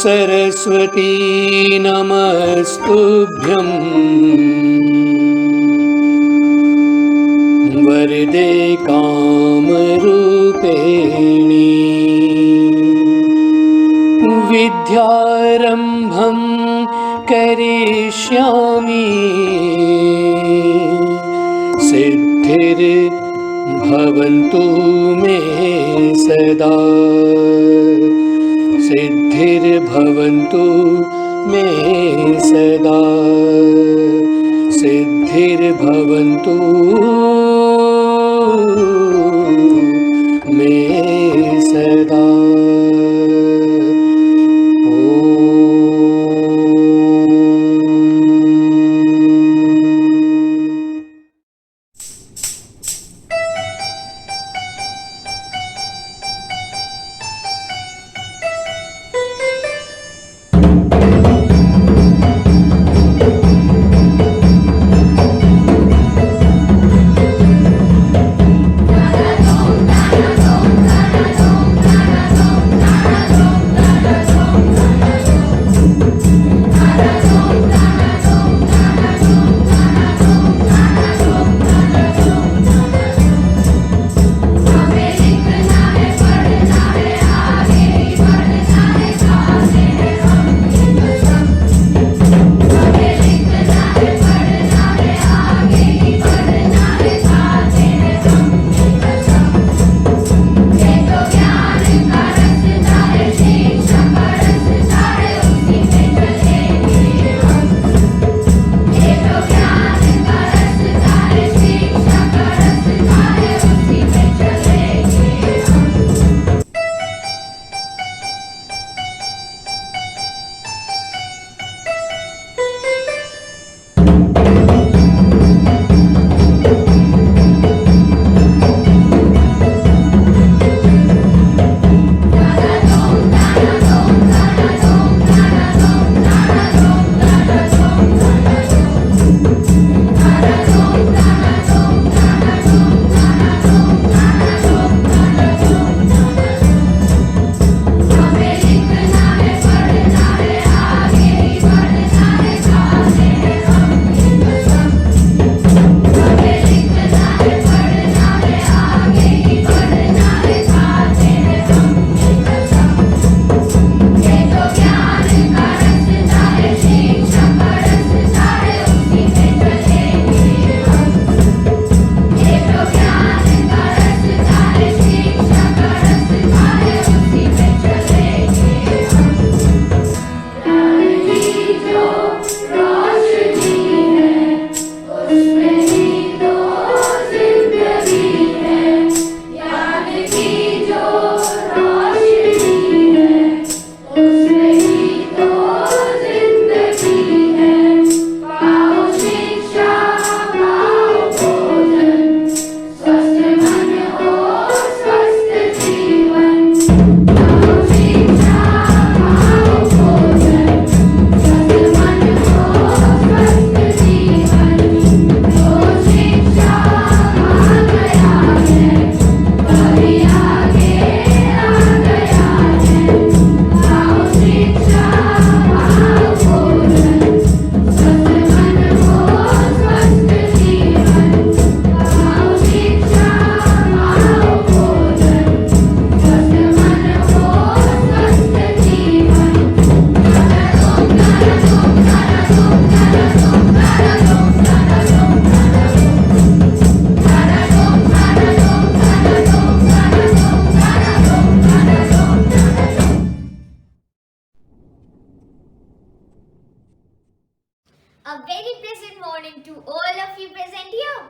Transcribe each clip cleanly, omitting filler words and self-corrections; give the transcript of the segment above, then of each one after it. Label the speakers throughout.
Speaker 1: सरस्वती नमस्तुभ्यं वरदे कामरूपिणी विद्यारम्भं करिष्यामि सिद्धिर्भवन्तु मे सदा सिद्धिर्भवन्तु मे सदा सिद्धिर्भवन्तु मे सदा।
Speaker 2: A very pleasant morning to all of you present here.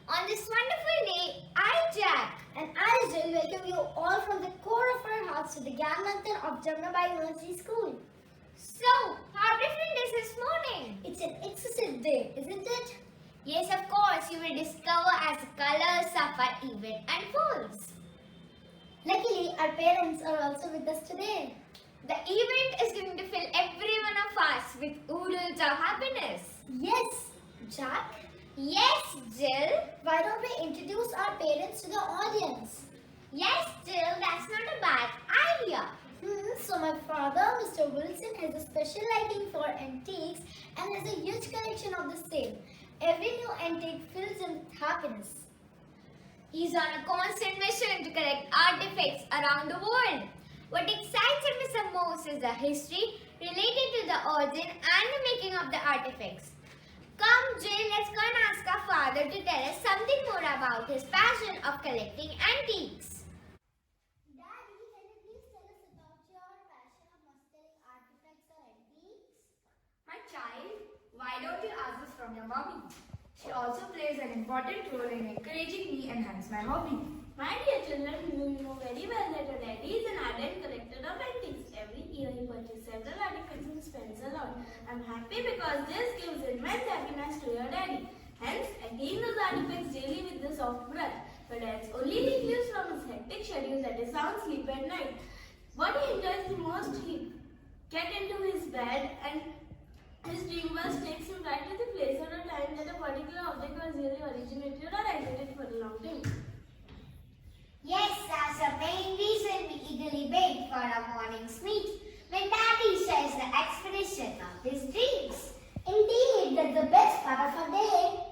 Speaker 2: On this wonderful day, I, Jack,
Speaker 3: and I, Jill, welcome you all from the core of our hearts to the Gyanmanthan of Jamnabai Nursery School.
Speaker 2: So, how different is this morning?
Speaker 3: It's an exquisite day, isn't it?
Speaker 2: Yes, of course, you will discover as the colors of our event unfolds.
Speaker 3: Luckily, our parents are also with us today.
Speaker 2: The event is going to fill every one of us with oodles of happiness.
Speaker 3: Yes, Jack.
Speaker 2: Yes, Jill.
Speaker 3: Why don't we introduce our parents to the audience?
Speaker 2: Yes, Jill, that's not a bad idea.
Speaker 3: So my father, Mr. Wilson, has a special liking for antiques and has a huge collection of the same. Every new antique fills him with happiness.
Speaker 2: He's on a constant mission to collect artifacts around the world. What excites him Mr. most is the history related to the origin and the making of the artifacts. Come, Jill, let's go and ask our father to tell us something more about his passion of collecting antiques.
Speaker 3: Daddy, can you please tell us about your passion of mastering artifacts or antiques?
Speaker 4: My child, why don't you ask this from your mommy? She also plays an important role in encouraging me and hence my hobby.
Speaker 5: My dear children, you know very well that your daddy is an ardent collector of antiques. Every year he purchases several artifacts and spends a lot. I'm happy because this gives immense happiness to your daddy. Hence, I clean those artifacts daily with the soft brush. But that's only refused from his hectic schedule that is sound sleep at night. What he enjoys the most, he get into his bed and his dream was takes him right to the place or a time that a particular object was really originated or existed for a long time.
Speaker 2: Yes, that's the main reason we eagerly wait for our morning's meet when Daddy shares the expedition of his dreams.
Speaker 3: Indeed, that's the best part of our day.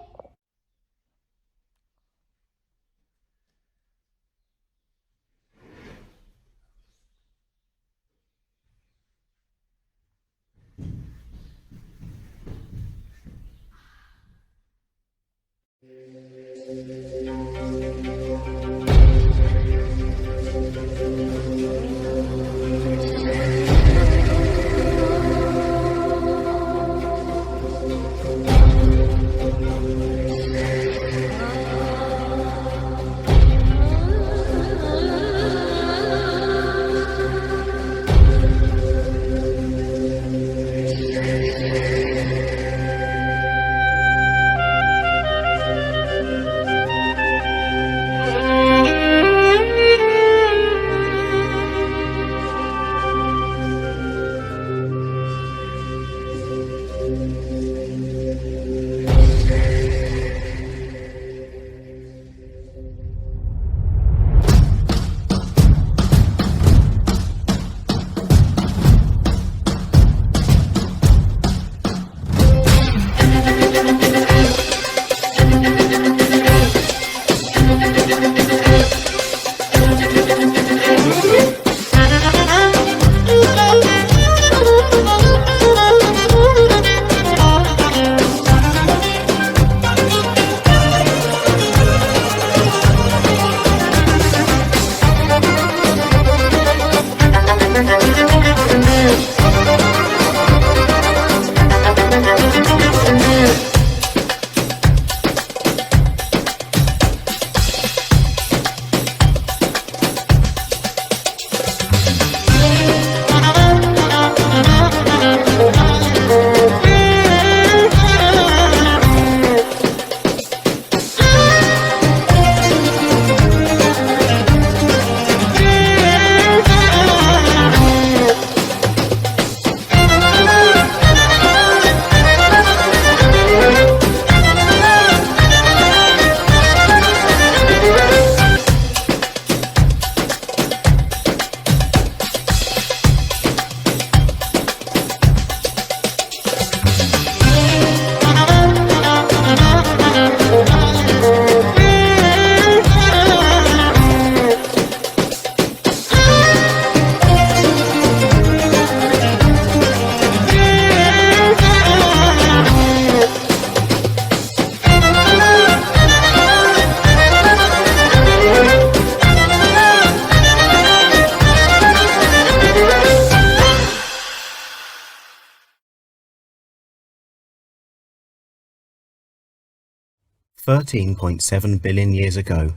Speaker 6: $13.7 billion years ago,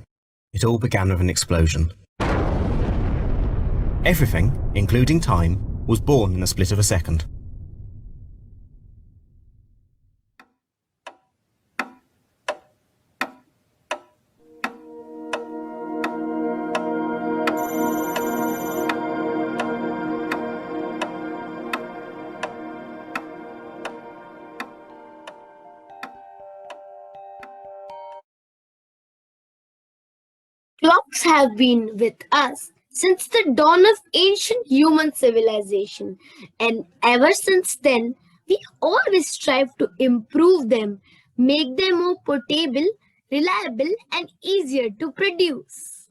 Speaker 6: it all began with an explosion. Everything, including time, was born in the split of a second.
Speaker 3: Clocks have been with us
Speaker 7: since the dawn of ancient human civilization. And ever since then, we always strive to improve them, make them more portable, reliable, and easier to produce.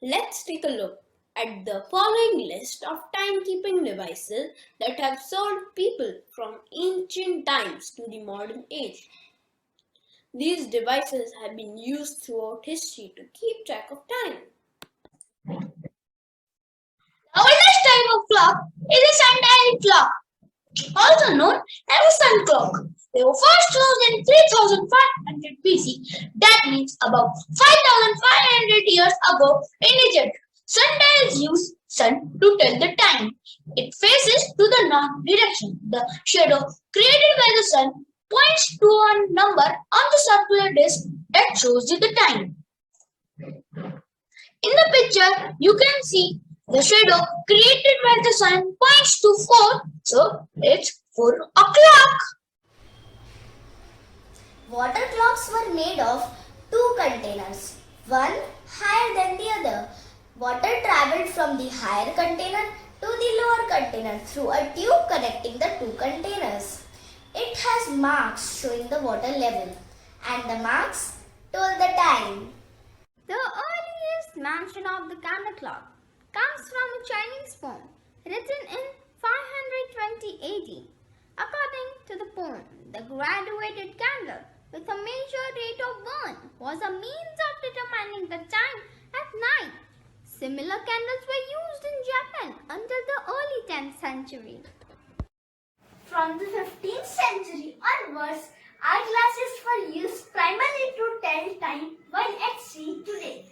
Speaker 5: Let's take a look at the following list of timekeeping devices that have served people from ancient times to the modern age. These devices have been used throughout history to keep track of time.
Speaker 3: The oldest type of clock is a sundial clock, also known as a sun clock. They were first used in 3500 BC. That means about 5500 years ago in Egypt. Sundials use sun to tell the time. It faces to the north direction. The shadow created by the sun points to a number on the circular disc that shows you the time. In the picture, you can see the shadow created by the sun points to 4, so it's 4 o'clock. Water clocks were made of two containers, one higher than the other. Water traveled from the higher container to the lower container through a tube connecting the two containers. It has marks showing the water level, and the marks told the time.
Speaker 2: The earliest mention of the candle clock comes from a Chinese poem written in 520 AD. According to the poem, the graduated candle with a major rate of burn was a means of determining the time at night. Similar candles were used in Japan until the early 10th century.
Speaker 3: From the 15th century onwards, eyeglasses were used primarily to tell time while at sea today.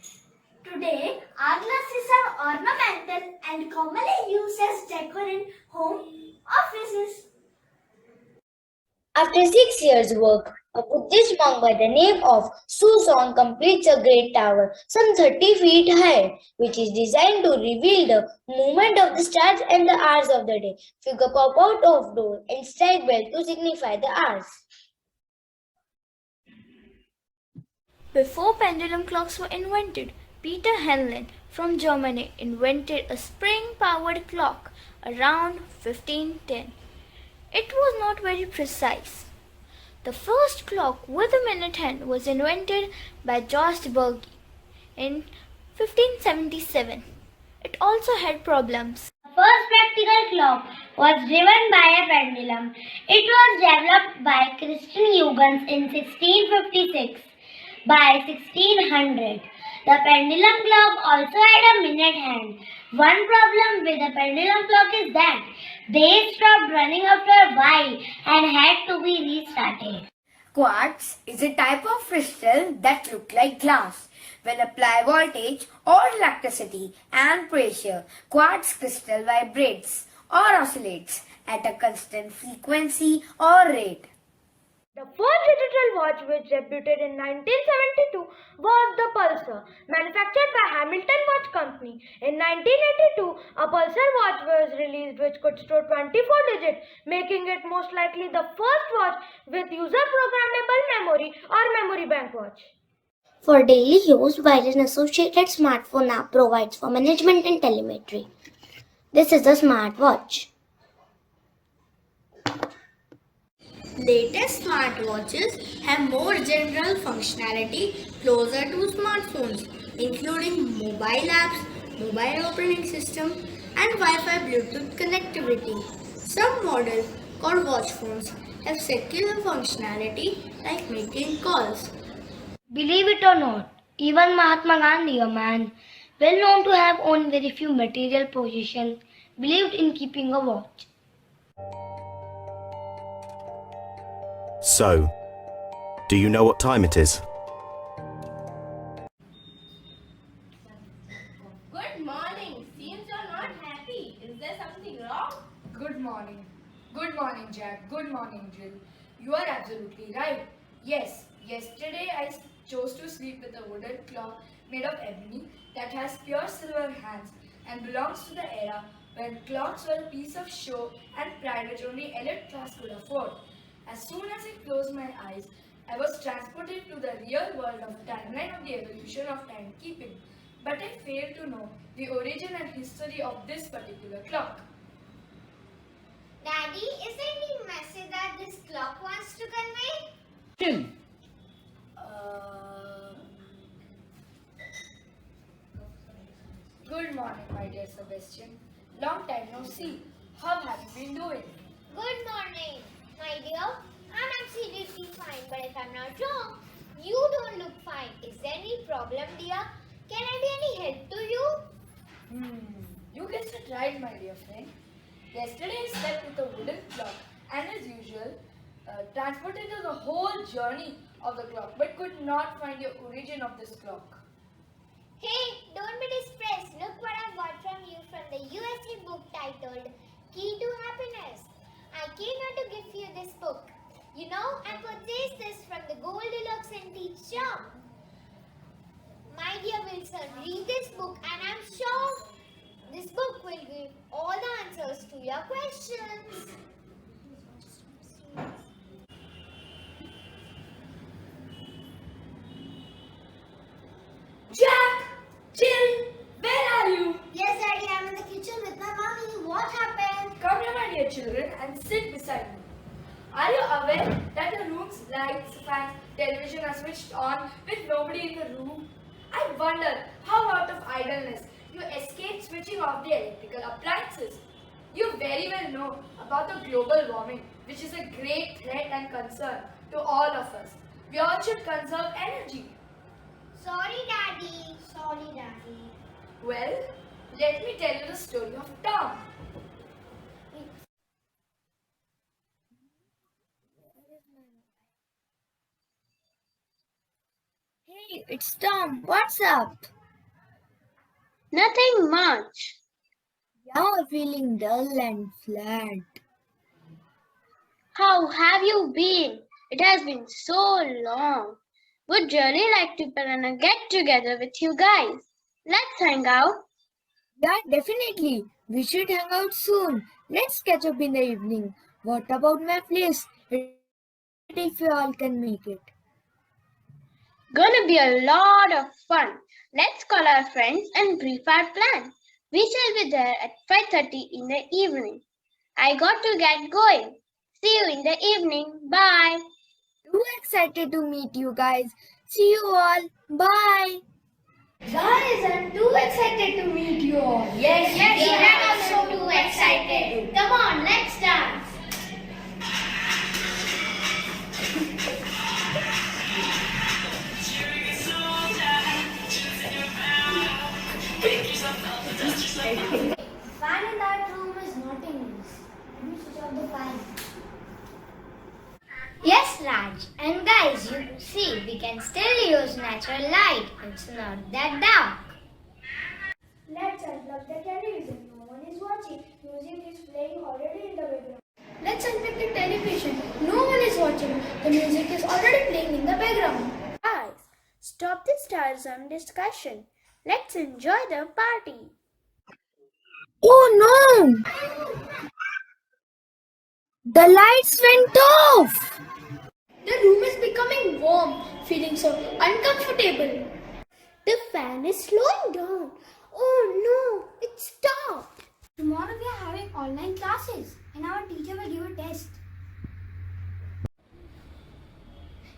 Speaker 3: Today, eyeglasses are ornamental and commonly used as decor in home offices. After 6 years' work, a Buddhist monk by the name of Suzong completes a great tower, some 30 feet high, which is designed to reveal the movement of the stars and the hours of the day. Figure pop out of door and strike bell to signify the hours.
Speaker 4: Before pendulum clocks were invented, Peter Henlin from Germany invented a spring-powered clock around 1510. It was not very precise. The first clock with a minute hand was invented by George Berge in 1577. It also had problems.
Speaker 3: The first practical clock was driven by a pendulum. It was developed by Christian Huygens in 1656. By 1600, the pendulum clock also had a minute hand. One problem with the pendulum clock is that they stopped running after a while and had to be restarted.
Speaker 4: Quartz is a type of crystal that looks like glass. When applied voltage or electricity and pressure, quartz crystal vibrates or oscillates at a constant frequency or rate.
Speaker 8: The first digital watch which debuted in 1972 was the Pulsar, manufactured by Hamilton Watch Company. In 1982, a Pulsar watch was released which could store 24 digits, making it most likely the first watch with user-programmable memory or memory bank watch.
Speaker 3: For daily use, Wireless Associated Smartphone app provides for management and telemetry. This is a smartwatch.
Speaker 5: Latest smartwatches have more general functionality closer to smartphones, including mobile apps, mobile operating system, and Wi-Fi Bluetooth connectivity. Some models called watch phones have secular functionality like making calls.
Speaker 3: Believe it or not, even Mahatma Gandhi, a man well known to have owned very few material possessions, believed in keeping a watch.
Speaker 6: So, do you know what time it is?
Speaker 5: Good morning. Seems you're not happy. Is there something wrong?
Speaker 4: Good morning. Good morning, Jack. Good morning, Jill. You are absolutely right. Yes, yesterday I chose to sleep with a wooden clock made of ebony that has pure silver hands and belongs to the era when clocks were a piece of show and pride which only elite class could afford. As soon as I closed my eyes, I was transported to the real world of the timeline of the evolution of timekeeping.
Speaker 9: but I fail to know the origin and history of this particular clock.
Speaker 2: Daddy, is there any message that this clock wants to convey?
Speaker 9: Good morning, my dear Sebastian. Long time no see. How have you been doing?
Speaker 2: Good morning, my dear. I'm absolutely fine, but if I'm not wrong, you don't look fine. Is there any problem, dear? Can I be any help to you?
Speaker 9: You guessed it right, my dear friend. Yesterday I slept with a wooden clock and as usual, transported the whole journey of the clock but could not find the origin of this clock.
Speaker 2: Hey, don't be distressed. Look what I got from you from the USA book titled Key to Happiness. I came here to give you this book. You know, I purchased this from the Goldilocks Antique shop. My dear Wilson, read this book and I'm sure this book will give all the answers to your questions.
Speaker 9: Jack! Jill! Where are you?
Speaker 2: Yes, Daddy, I'm in the kitchen with my mommy. What happened?
Speaker 9: Come here, my dear children, and sit beside me. Are you aware that the room's lights, fans, television are switched on with nobody in the room? I wonder how out of idleness you escaped switching off the electrical appliances. You very well know about the global warming, which is a great threat and concern to all of us. We all should conserve energy.
Speaker 2: Sorry, Daddy. Sorry, Daddy.
Speaker 9: Well, let me tell you the story of Tom.
Speaker 4: Hey, it's Tom. What's up?
Speaker 3: Nothing much.
Speaker 4: Now feeling dull and flat.
Speaker 3: How have you been? It has been so long. Would really like to plan a get together with you guys. Let's hang out.
Speaker 4: Yeah, definitely. We should hang out soon. Let's catch up in the evening. What about my place? If you all can make it.
Speaker 3: Gonna be a lot of fun. Let's call our friends and brief our plan. We shall be there at 5:30 in the evening. I got to get going. See you in the evening. Bye.
Speaker 4: Too excited to meet you guys. See you all. Bye.
Speaker 2: Guys, I'm too excited to meet you all.
Speaker 9: Yes,
Speaker 2: I'm also too excited. Come on, let's dance. Fan in that room is not in use. Let me switch off the fan. Yes, Raj. And guys, you see, we can still use natural light. It's not that dark.
Speaker 8: Let's unplug the television. No one is watching. Music is playing already in the background. Let's unplug the television. No one is watching. The music is already playing in the background. Guys, stop this tiresome discussion. Let's enjoy the party.
Speaker 4: Oh no! The lights went off!
Speaker 8: The room is becoming warm, feeling so uncomfortable. The fan is slowing down. Oh no, it stopped. Tomorrow we are having online classes and our teacher will give a test.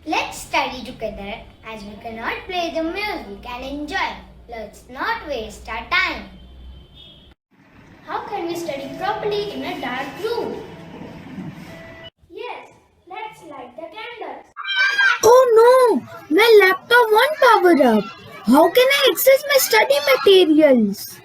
Speaker 2: Let's study together as we cannot play the music and enjoy. Let's not waste our time.
Speaker 8: How can we study properly in a dark room? Yes, let's light the candles.
Speaker 4: Oh no! My laptop won't power up. How can I access my study materials?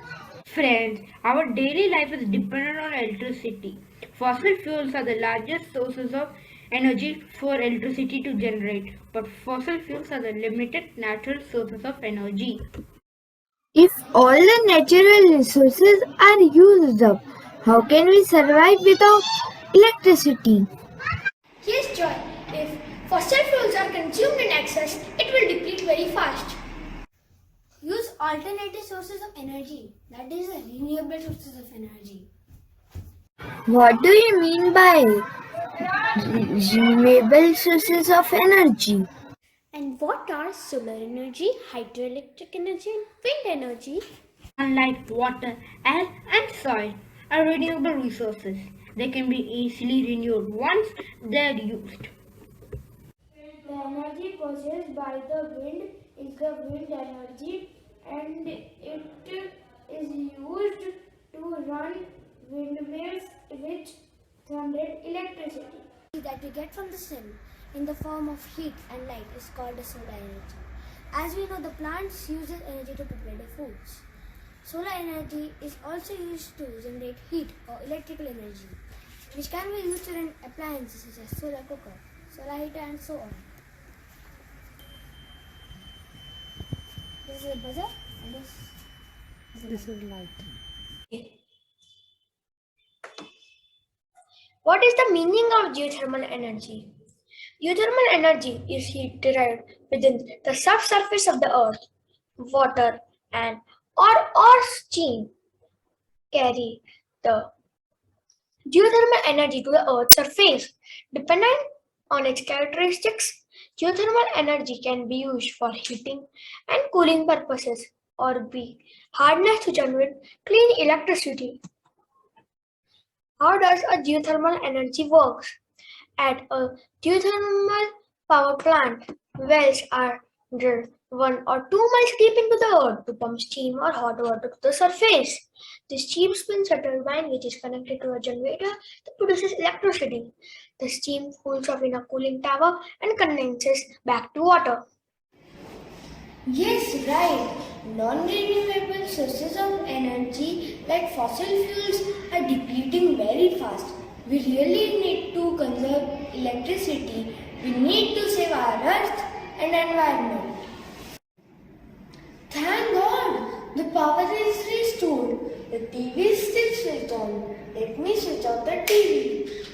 Speaker 10: Friends, our daily life is dependent on electricity. Fossil fuels are the largest sources of energy for electricity to generate, but fossil fuels are the limited natural sources of energy.
Speaker 4: If all the natural resources are used up, how can we survive without electricity?
Speaker 8: Yes, Joy. If fossil fuels are consumed in excess, it will deplete very fast. Use alternative sources of energy. That is, renewable sources of energy.
Speaker 4: What do you mean by renewable sources of energy? And what are solar energy, hydroelectric energy, and wind energy?
Speaker 10: Unlike water, air, and soil, are renewable resources. They can be easily renewed once they're used.
Speaker 8: The energy possessed by the wind is the wind energy, and it is used to run windmills which generate electricity.
Speaker 2: That we get from the sun in the form of heat and light is called as solar energy. As we know, the plants use this energy to prepare their foods. Solar energy is also used to generate heat or electrical energy, which can be used to run appliances such as solar cooker, solar heater, and so on. This is a buzzer, and this is light.
Speaker 7: What is the meaning of geothermal energy? Geothermal energy is heat derived within the subsurface of the earth. Water and or steam carry the geothermal energy to the earth's surface. Depending on its characteristics, geothermal energy can be used for heating and cooling purposes or be harnessed to generate clean electricity. How does a geothermal energy work? At a geothermal power plant, wells are drilled 1 or 2 miles deep into the earth to pump steam or hot water to the surface. The steam spins a turbine which is connected to a generator that produces electricity. The steam cools off in a cooling tower and condenses back to water.
Speaker 8: Yes, right. Non-renewable sources of energy like fossil fuels are depleting very fast. We really need to conserve electricity. We need to save our earth and environment. Thank God, the power is restored. The TV is still switched on. Let me switch off the TV.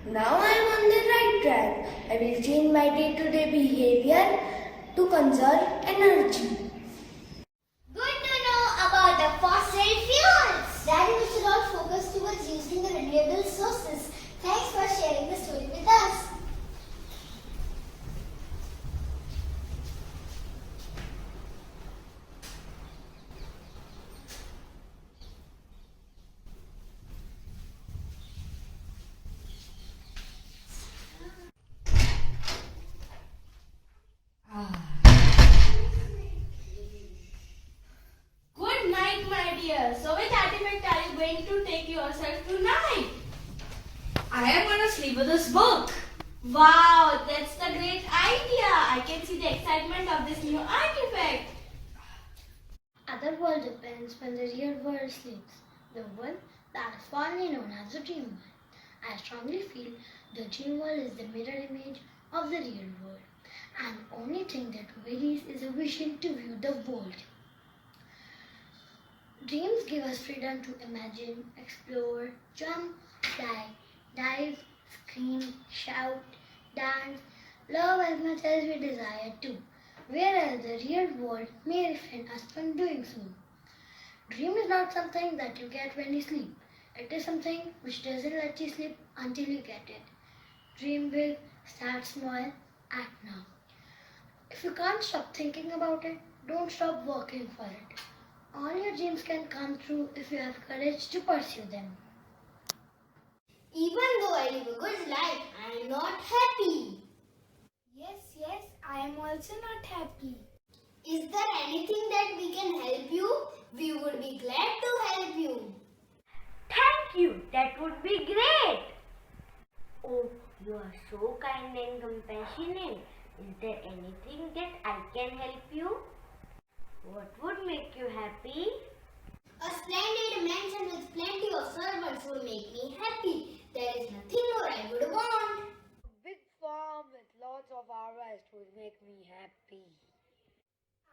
Speaker 8: Now I am on the right track. I will change my day-to-day behavior to conserve energy.
Speaker 2: Good to know about the fossil fuels. Daddy, we should all focus towards using the renewable sources. Thanks for sharing the story with us.
Speaker 9: Good night, my dear. So, which artifact are you going to take yourself tonight? I am going to sleep with this book. Wow, that's a great idea. I can see the excitement of this new artifact.
Speaker 2: Other world depends when the real world sleeps. The one that is fondly known as the dream world. I strongly feel the dream world is the mirror image of the real world. And the only thing that varies is a vision to view the world. Dreams give us freedom to imagine, explore, jump, fly, dive, scream, shout, dance, love as much as we desire to, whereas the real world may refrain us from doing so. Dream is not something that you get when you sleep. It is something which doesn't let you sleep until you get it. Dream big, start small, act now. If you can't stop thinking about it, don't stop working for it. All your dreams can come true if you have courage to pursue them. Even though I live a good life, I am not happy.
Speaker 8: Yes, I am also not happy.
Speaker 2: Is there anything that we can help you? We would be glad to help you.
Speaker 4: Thank you, that would be great. Oh, you are so kind and compassionate. Is there anything that I can help you? What would make you happy?
Speaker 2: A splendid mansion with plenty of servants would make me happy. There is nothing more I would want.
Speaker 8: A big farm with lots of harvest would make me happy.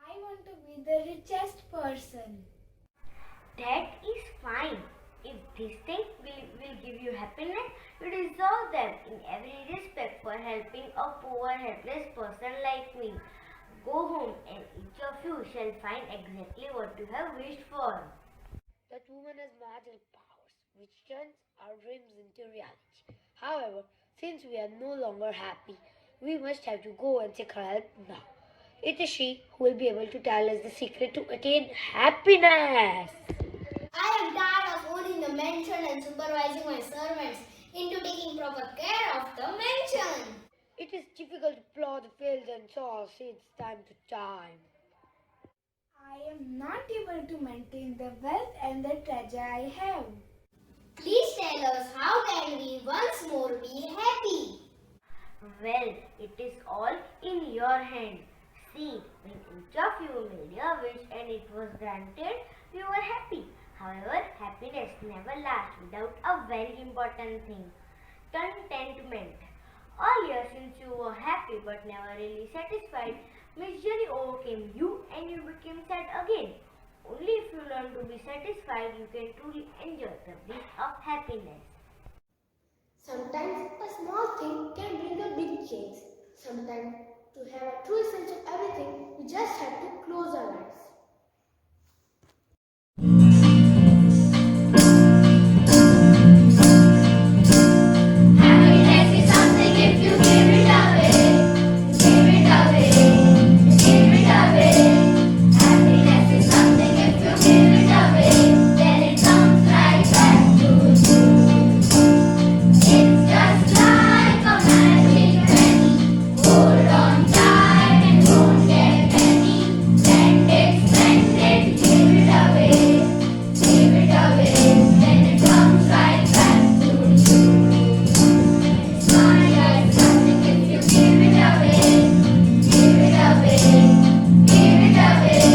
Speaker 8: I want to be the richest person.
Speaker 4: That is fine. If these things will give you happiness, you deserve them in every respect for helping a poor, helpless person like me. Go home and each of you shall find exactly what you have wished for.
Speaker 8: That woman has magic powers, which turns our dreams into reality. However, since we are no longer happy, We must have to go and seek her help now. It is she who will be able to tell us the secret to attain happiness.
Speaker 2: I am tired of owning the mansion and supervising my servants into taking proper care of the mansion.
Speaker 8: It is difficult to plow the fields and sow seeds time to time.
Speaker 5: I am not able to maintain the wealth and the treasure I have.
Speaker 2: Please tell us, how can we once more be happy?
Speaker 11: Well, it is all in your hand. See, when each of you made a wish and it was granted, you were happy. However, happiness never lasts without a very important thing, contentment. All years since you were happy but never really satisfied, misery overcame you and you became sad again. Only if you learn to be satisfied, you can truly enjoy the bliss of happiness.
Speaker 5: Sometimes a small thing can bring a big change. Sometimes to have a true sense of everything, we just have to close our eyes.
Speaker 2: Happiness is something if you give it away, give it away, give it away. Happiness is something if you give it away, then it comes right back to you. It's just like a magic penny. Hold on tight and won't get any. Spend it, give it away, then it comes right back to you. Smile is something if you give it away, give it away, give it away.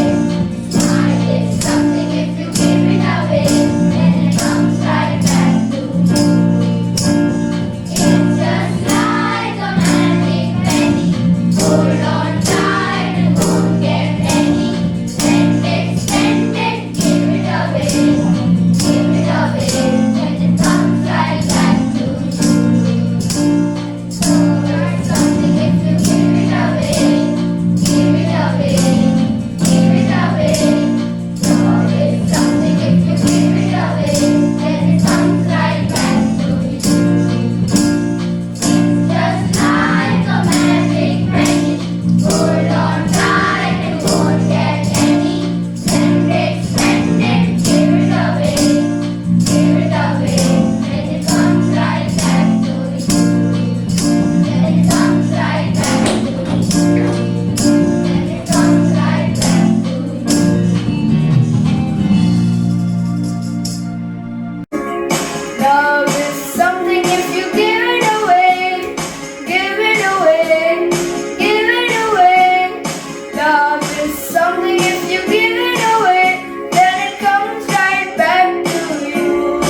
Speaker 2: Smile is something if you give it away, then it comes right back to you. It's just like a magic penny. Hold on tight and won't get any. Spend it, give it away, then it comes right back to you. It's something if you give it away, give it away, give it away. Love is something if you give it away, then it comes right back to you. It's just like a magic penny. Hold on tight and won't get any. Spend it, give it away, then it comes right back to you. Then it comes right back to you. Then it comes right back to you. Love is something if you give it away, give it away, give it away. Love is something if you give it away, then it comes right back to you.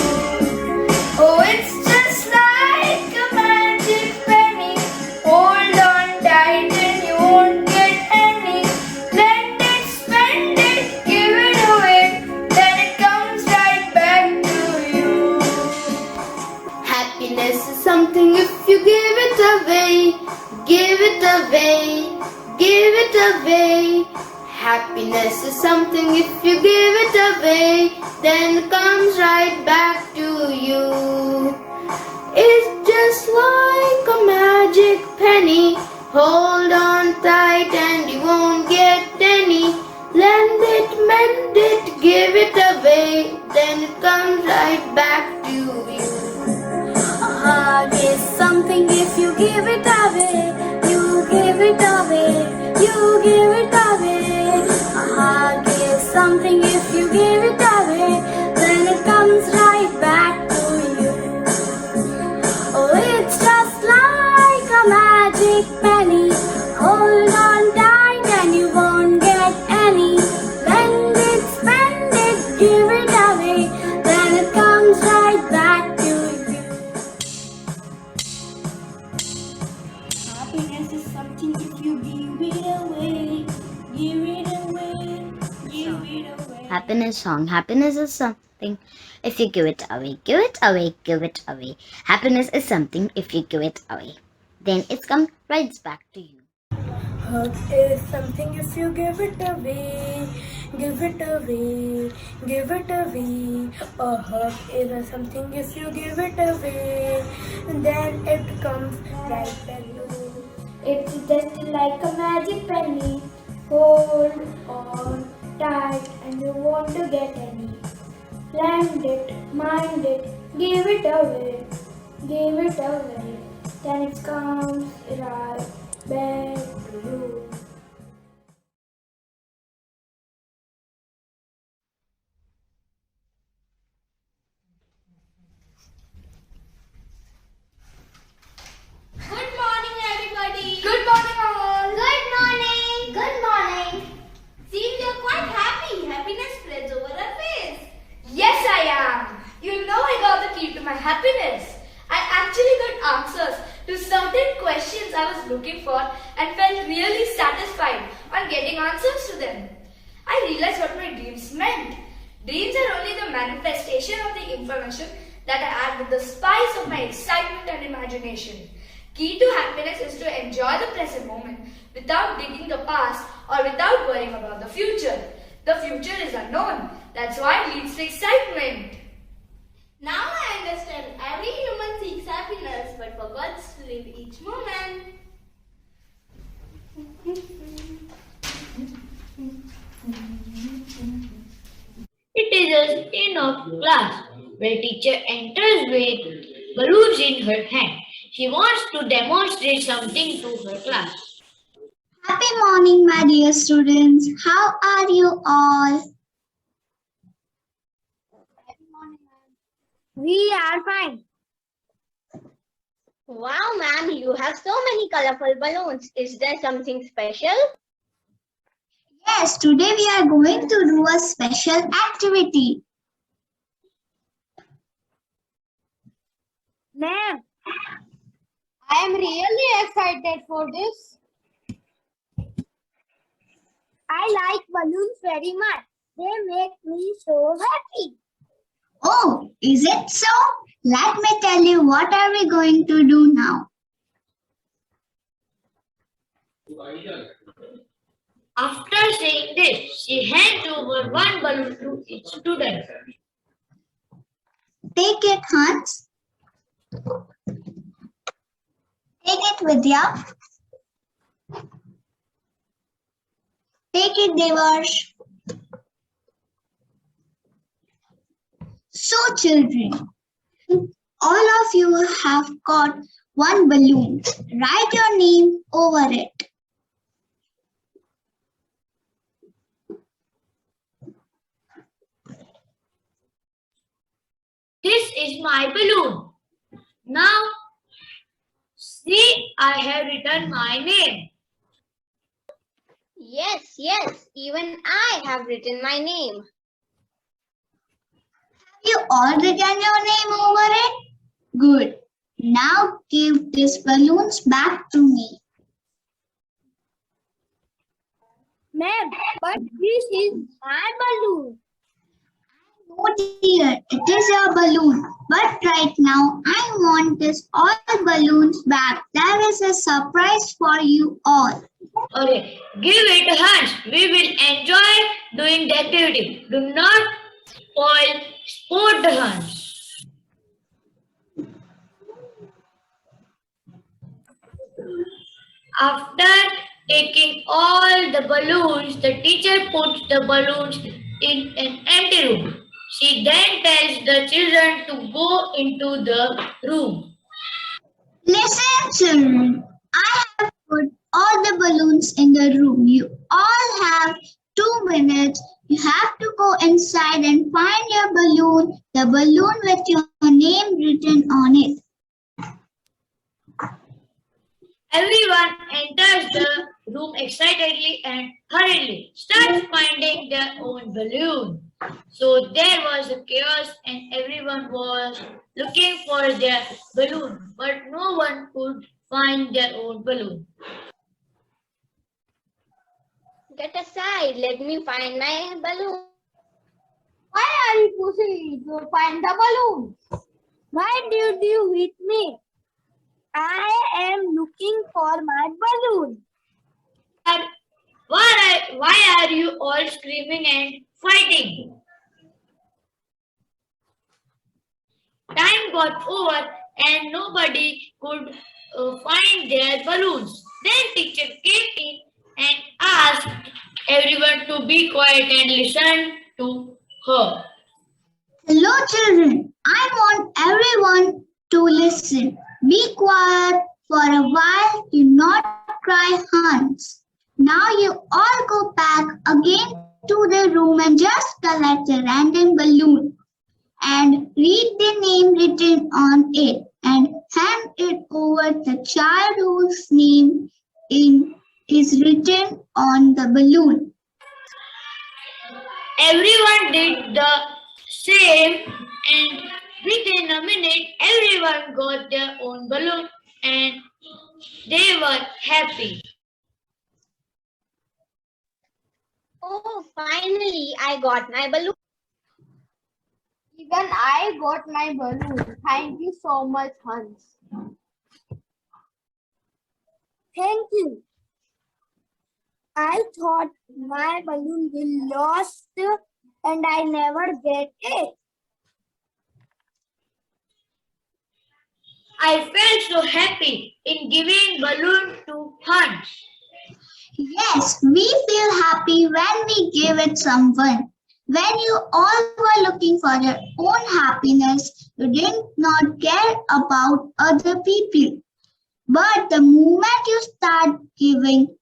Speaker 2: Oh, it's just like a magic penny. Hold on tight and you won't get any. Spend it, give it away, then it comes right back to you. Happiness is something if you give it away, give it away, give it away. Happiness is something if you give it away, then it comes right back to you. It's just like a magic penny. Hold on tight and you won't get any. Lend it, mend it, give it away, then it comes right back to you. A hug is something if you give it away, you give it away, you give it away. A hug is something if you give it away, then it comes right back to you. Oh, it's just like a magic penny. Hold on tight and you won't get any. Lend it, spend it, give it away, then it comes right back to you.
Speaker 5: Happiness is something if you give it away, give it away, give it away.
Speaker 12: Happiness song. Happiness is something if you give it away. Give it away, give it away. Happiness is something if you give it away. Then it's come right back to you.
Speaker 5: Hug is something if you give it away, give it away, give it away. A hug is something if you give it away, then it comes right back to you.
Speaker 8: It's just like a magic penny. Hold on tight and you won't get any. Lend it, mind it, give it away, give it away. Then it comes right back to you.
Speaker 5: Good morning, everybody.
Speaker 9: Good morning, all.
Speaker 2: Good morning. Good morning.
Speaker 5: Seems you're quite happy. Happiness spreads over our face.
Speaker 9: Yes, I am. You know I got the key to my happiness. I actually got answers to certain questions I was looking for and felt really satisfied on getting answers to them. I realized what my dreams meant. Dreams are only the manifestation of the information that I add with the spice of my excitement and imagination. Key to happiness is to enjoy the present moment without digging the past or without worrying about the future. The future is unknown. That's why it leads to excitement.
Speaker 5: Now I understand every human seeks happiness but forgets to live each moment.
Speaker 3: It is a scene of class where teacher enters with balloons in her hand. She wants to demonstrate something to her class.
Speaker 13: Happy morning, my dear students. How are you all?
Speaker 8: We are fine.
Speaker 11: Wow, ma'am, you have so many colorful balloons. Is there something special?
Speaker 13: Yes, today we are going to do a special activity.
Speaker 8: Ma'am, I am really excited for this. I like balloons very much. They make me so happy.
Speaker 13: Oh, is it so? Let me tell you what are we going to do now.
Speaker 3: After saying this, she hands over one balloon to each student.
Speaker 13: Take it, Hans. Take it, Vidya. Take it, Devarsh. So, children, all of you have got one balloon. Write your name over it.
Speaker 3: This is my balloon. Now, see, I have written my name.
Speaker 11: Yes, yes, even I have written my name.
Speaker 13: Have you all written your name over it? Good. Now give these balloons back to me.
Speaker 8: Ma'am, but this is my balloon.
Speaker 13: Oh dear, it is your balloon. But right now, I want this all balloons back. There is a surprise for you all.
Speaker 3: Okay, give it Hans. We will enjoy doing the activity. Do not spoil the Hans. After taking all the balloons, the teacher puts the balloons in an empty room. She then tells the children to go into the room.
Speaker 13: Listen, children. I have put all the balloons in the room. You all have 2 minutes. You have to go inside and find your balloon, the balloon with your name written on it.
Speaker 3: Everyone enters the room excitedly and hurriedly starts finding their own balloon. So there was a chaos and everyone was looking for their balloon, but no one could find their own balloon.
Speaker 11: Get aside, let me find my balloon.
Speaker 8: Why are you pushing me to find the balloon? Why did you hit me? I am looking for my balloon.
Speaker 3: Why are you all screaming and fighting? Time got over and nobody could find their balloons.
Speaker 10: Then teacher came in and asked everyone to be quiet and listen to her.
Speaker 13: Hello, children. I want everyone to listen. Be quiet for a while. Do not cry, Hans. Now you all go back again to the room and just collect a random balloon and read the name written on it and hand it over the child whose name is written on the balloon.
Speaker 10: Everyone did the same, and within a minute, everyone got their own balloon and they were happy.
Speaker 2: Oh, finally, I got my balloon. Even I got my balloon. Thank you so much, Hans.
Speaker 8: Thank you. I thought my balloon will lost and I never get it.
Speaker 10: I felt so happy in giving balloon to Hans.
Speaker 13: Yes, we feel happy when we give it someone. When you all were looking for your own happiness, you did not care about other people. But the moment you start giving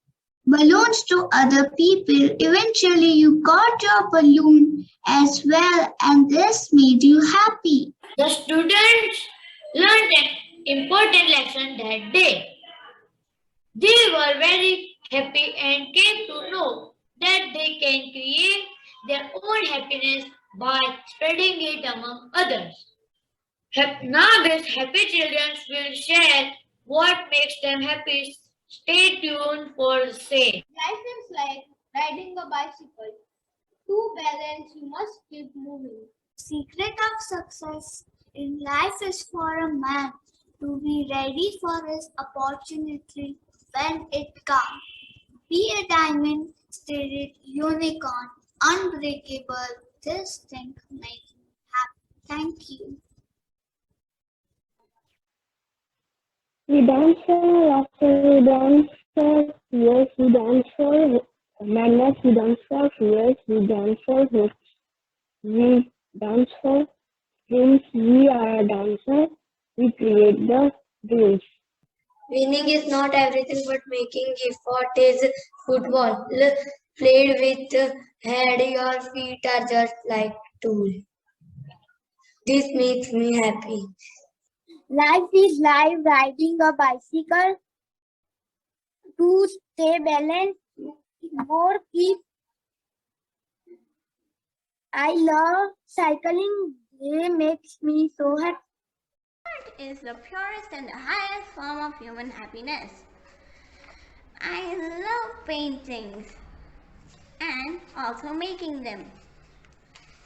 Speaker 13: balloons to other people, eventually you got your balloon as well, and this made you happy.
Speaker 10: The students learned an important lesson that day. They were very happy and came to know that they can create their own happiness by spreading it among others. Now these happy children will share what makes them happy. Stay tuned for the same.
Speaker 2: Life is like riding a bicycle. To balance, you must keep moving.
Speaker 8: Secret of success in life is for a man to be ready for his opportunity when it comes. Be a diamond, spirit, unicorn, unbreakable. This thing makes me happy. Thank you.
Speaker 14: We dance for laughter, we dance for tears, we dance for madness, we dance for fears, we dance for hope, we dance for dreams, we are a dancer, we create the dreams.
Speaker 15: Winning is not everything, but making effort is football. Played with head, your feet are just like tools. This makes me happy.
Speaker 8: Life is like riding a bicycle. To stay balanced, more keep. I love cycling. It makes me so happy.
Speaker 11: Art is the purest and the highest form of human happiness. I love paintings and also making them.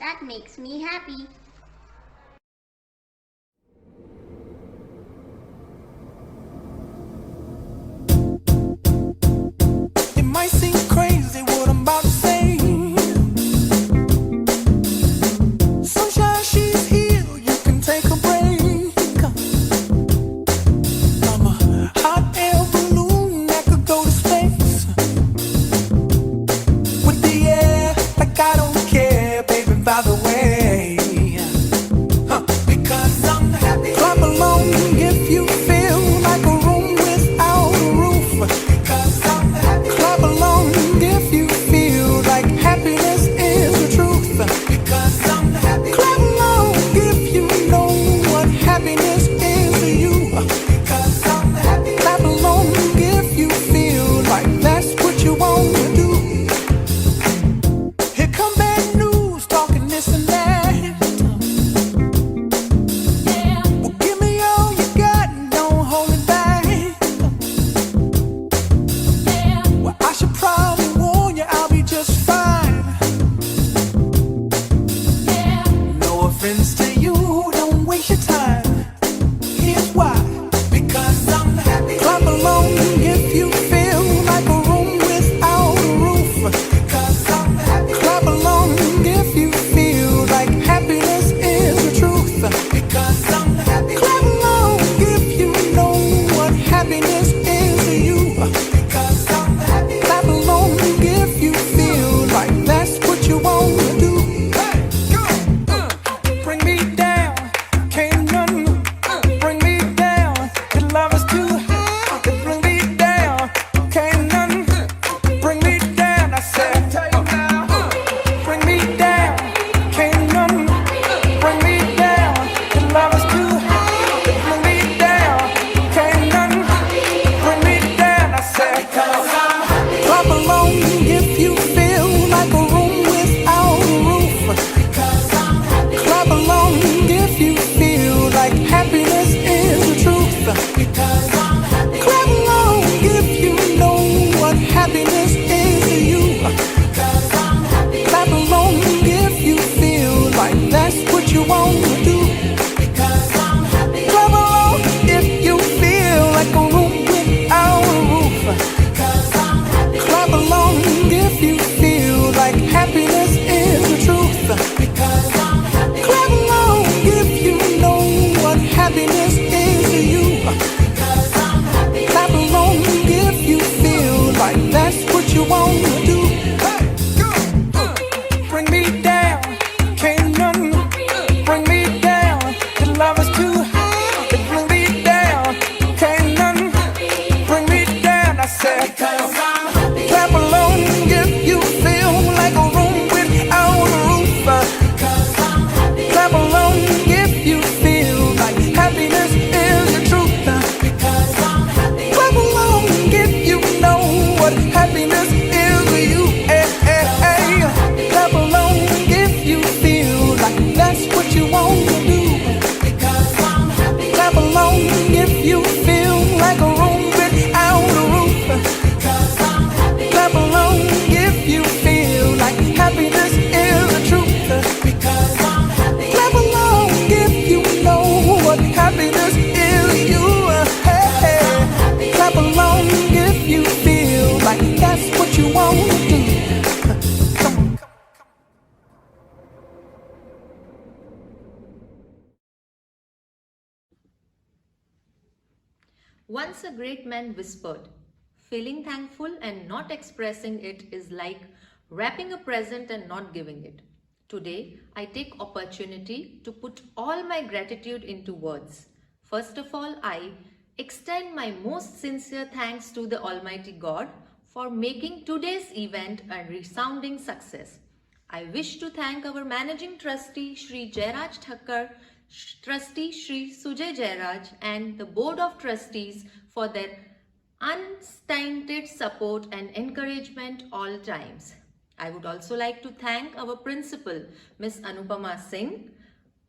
Speaker 11: That makes me happy.
Speaker 16: It might seem crazy what I'm about to say. Sunshine, she's here, you can take a break. I'm a hot air balloon that could go to space. With the air, like I don't care, baby, by the way. Because I'm happy. Clap along if you feel like a room without a roof. Because I'm happy. Clap along if you feel like happiness is the truth. Because I'm happy. Clap along if you know what happiness is to you. Because I'm happy. Clap along if you feel like that's what you want to do. Here come bad news, talking this and that. Well, give me all you got and don't hold it back. Well, I should probably warn you, I'll be just fine. No offense to you, don't waste your time. Here's why. Because I'm happy. Clap along if you feel like a room without a roof. Because I'm happy. Clap along if you feel like happiness is the truth. Because I'm happy. Clap along if you know what happiness is to you. say, clap along if you feel like a room without a roof. Clap along if you feel like happiness is the truth. Clap along if you know what happiness is to you. Clap along if you feel like that's what you want to do. Clap along if you feel like a room without a roof. Clap along if you feel like happiness is the truth. Clap along if you know what happiness is to you. Clap along if you feel like that's what you want to do.
Speaker 17: Once a great man whispered, feeling thankful and not expressing it is like wrapping a present and not giving it. Today, I take opportunity to put all my gratitude into words. First of all, I extend my most sincere thanks to the Almighty God for making today's event a resounding success. I wish to thank our Managing Trustee Shri Jairaj Thakkar, Trustee Shri Sujay Jairaj and the Board of Trustees for their unstinted support and encouragement all times. I would also like to thank our principal, Miss Anupama Singh,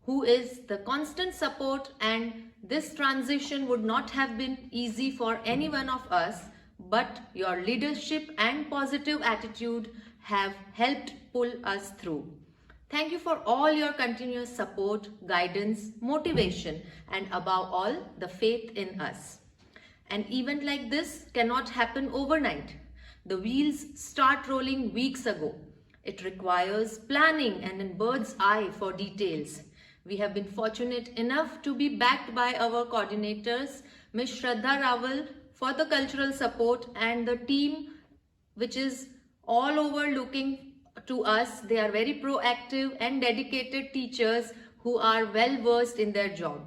Speaker 17: who is the constant support, and this transition would not have been easy for any one of us, but your leadership and positive attitude have helped pull us through. Thank you for all your continuous support, guidance, motivation, and above all, the faith in us. An event like this cannot happen overnight. The wheels start rolling weeks ago. It requires planning and a bird's eye for details. We have been fortunate enough to be backed by our coordinators, Ms. Shraddha Raval, for the cultural support, and the team which is all over looking to us. They are very proactive and dedicated teachers who are well versed in their job.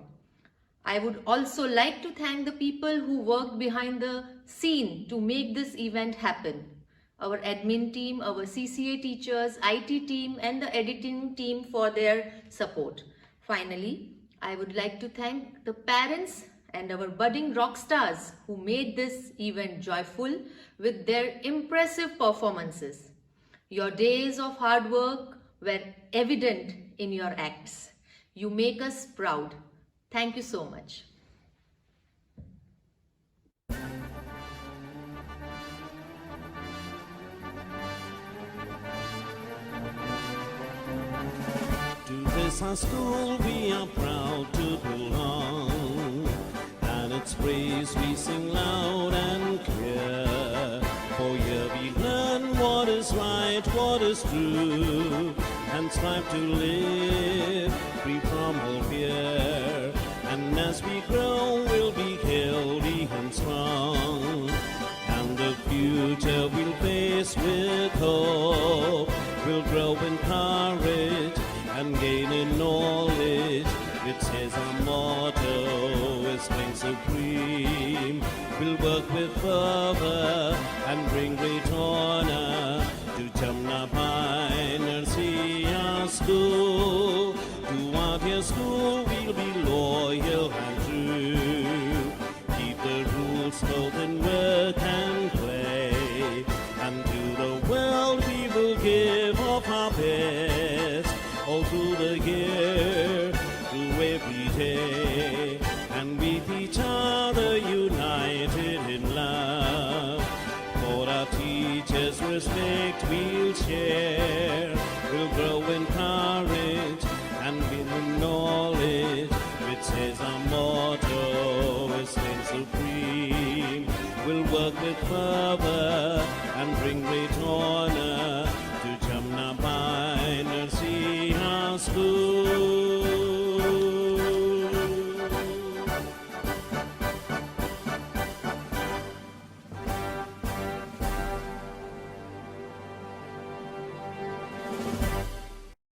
Speaker 17: I would also like to thank the people who worked behind the scene to make this event happen. Our admin team, our CCA teachers, IT team, and the editing team for their support. Finally, I would like to thank the parents and our budding rock stars who made this event joyful with their impressive performances. Your days of hard work were evident in your acts. You make us proud. Thank you so much.
Speaker 18: To this our school we are proud to belong, and its praise we sing loud and clear. For here we learn what is right, what is true, and strive to live free from all fear. And as we grow, we'll be healthy and strong, and the future we'll face with hope. We'll grow in courage and gain in knowledge. It says our motto is strength supreme. We'll work with fervor and bring great honor to Jamnapine Nursery School. To our dear school we'll be loyal and true. Keep the rules both in work and play, and to the world we will give of our best. All through the year, through every day, and with each other united in love. For our teachers' respect we'll share. We'll grow in courage and in knowledge, which says our motto is strength supreme. We'll work with fervor and bring great honor to Jamnapine Nursery School.